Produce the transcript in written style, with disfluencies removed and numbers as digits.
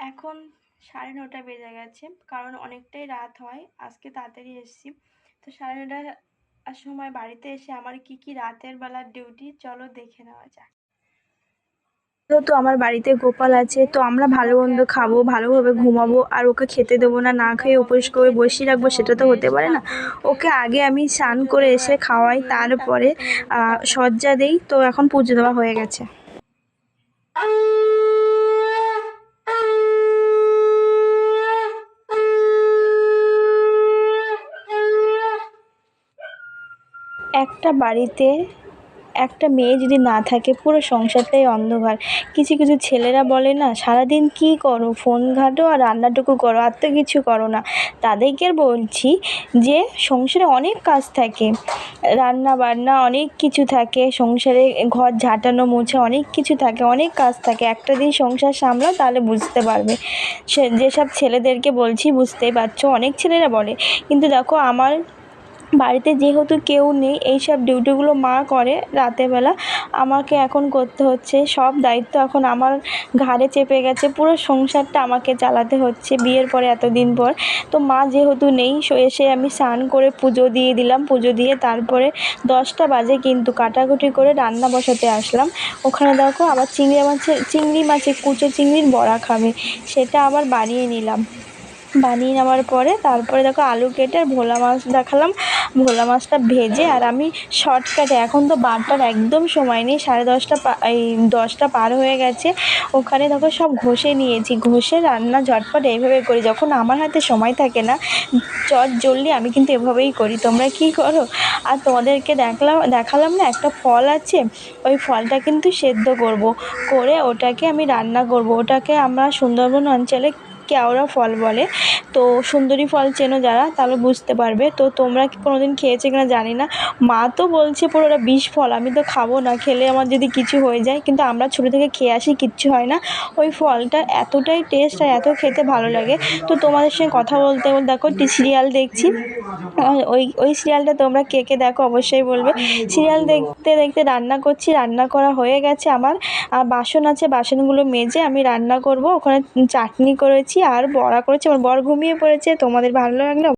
এখন 9:30 বেজে গেছে, কারণ অনেকটাই রাত হয়। আজকে তাড়াতাড়ি এসেছি। তো 9:30টার সময় বাড়িতে এসে আমার কি কি রাতের বেলার ডিউটি, চলো দেখে নেওয়া যাক। যেহেতু আমার বাড়িতে গোপাল আছে, তো আমরা ভালো মন্দ খাবো, ভালোভাবে ঘুমাবো, আর ওকে খেতে দেবো না, না খেয়ে উপোস করে বসিয়ে রাখবো, সেটা তো হতে পারে না। ওকে আগে আমি স্নান করে এসে খাওয়াই, তারপরে সজ্জা দেই। তো এখন পুজো দেওয়া হয়ে গেছে। একটা বাড়িতে একটা মেয়ে যদি না থাকে, পুরো সংসারটাই অন্ধকার। কিছু কিছু ছেলেরা বলে না, সারাদিন কী করো, ফোন ঘাঁটো আর রান্নাটুকু করো, আর তো কিছু করো না। তাদেরকে বলছি যে সংসারে অনেক কাজ থাকে, রান্না বান্না অনেক কিছু থাকে, সংসারে ঘর ঝাঁটানো মোছা অনেক কিছু থাকে, অনেক কাজ থাকে। একটা দিন সংসার সামলাও, তাহলে বুঝতে পারবে। যেসব ছেলেদেরকে বলছি, বুঝতেই পারছো, অনেক ছেলেরা বলে। কিন্তু দেখো, আমার বাড়িতে যেহেতু কেউ নেই, এইসব ডিউটিগুলো মা করে রাতেরবেলা, আমাকে এখন করতে হচ্ছে। সব দায়িত্ব এখন আমার ঘাড়ে চেপে গেছে, পুরো সংসারটা আমাকে চালাতে হচ্ছে বিয়ের পরে, এতদিন পর। তো মা যেহেতু নেই, এসে আমি স্নান করে পুজো দিয়ে দিলাম। পুজো দিয়ে তারপরে 10টা বাজে কিন্তু কাটাকুটি করে রান্না বসাতে আসলাম। ওখানে দেখো আবার চিংড়ি মাছের কুচো চিংড়ির বড়া খাবে, সেটা আবার বানিয়ে নিলাম। বানিয়ে নেওয়ার পরে তারপরে দেখো আলু কেটে আর ভোলা মাছ দেখালাম। ভোলা মাছটা ভেজে, আর আমি শর্টকাটে, এখন তো বারটার একদম সময় নেই, 10:30 10টা পার হয়ে গেছে। ওখানে দেখো সব ঘষে নিয়েছি, ঘষে রান্না ঝটপট এইভাবে করি। যখন আমার হাতে সময় থাকে না, জলদি আমি কিন্তু এভাবেই করি। তোমরা কি করো? আর তোমাদেরকে দেখালাম না, একটা ফল আছে, ওই ফলটা কিন্তু সেদ্ধ করব, করে ওটাকে আমি রান্না করব। ওটাকে আমরা সুন্দরবন অঞ্চলে কেওড়া ফল বলে। তো সুন্দরী ফল চেনো যারা, তাহলে বুঝতে পারবে। তো তোমরা কি কোনোদিন খেয়েছো কিনা জানি না। মা তো বলছে পুরো ওটা বিষ ফল, আমি তো খাবো না, খেলে আমার যদি কিছু হয়ে যায়। কিন্তু আমরা ছোটো থেকে খেয়ে আসি, কিচ্ছু হয় না। ওই ফলটা এতটাই টেস্ট আর এত খেতে ভালো লাগে। তো তোমাদের সঙ্গে কথা বলতে বলতে দেখো সিরিয়াল দেখছি। ওই সিরিয়ালটা তোমরা কে কে দেখো অবশ্যই বলবে। সিরিয়াল দেখতে দেখতে রান্না করছি, রান্না করা হয়ে গেছে আমার। আর বাসন আছে, বাসনগুলো মেজে আমি রান্না করব। ওখানে চাটনি করেছি আর বড়া করেছি। আমার বর ঘুমিয়ে পড়েছে। তোমাদের ভালো লাগলো।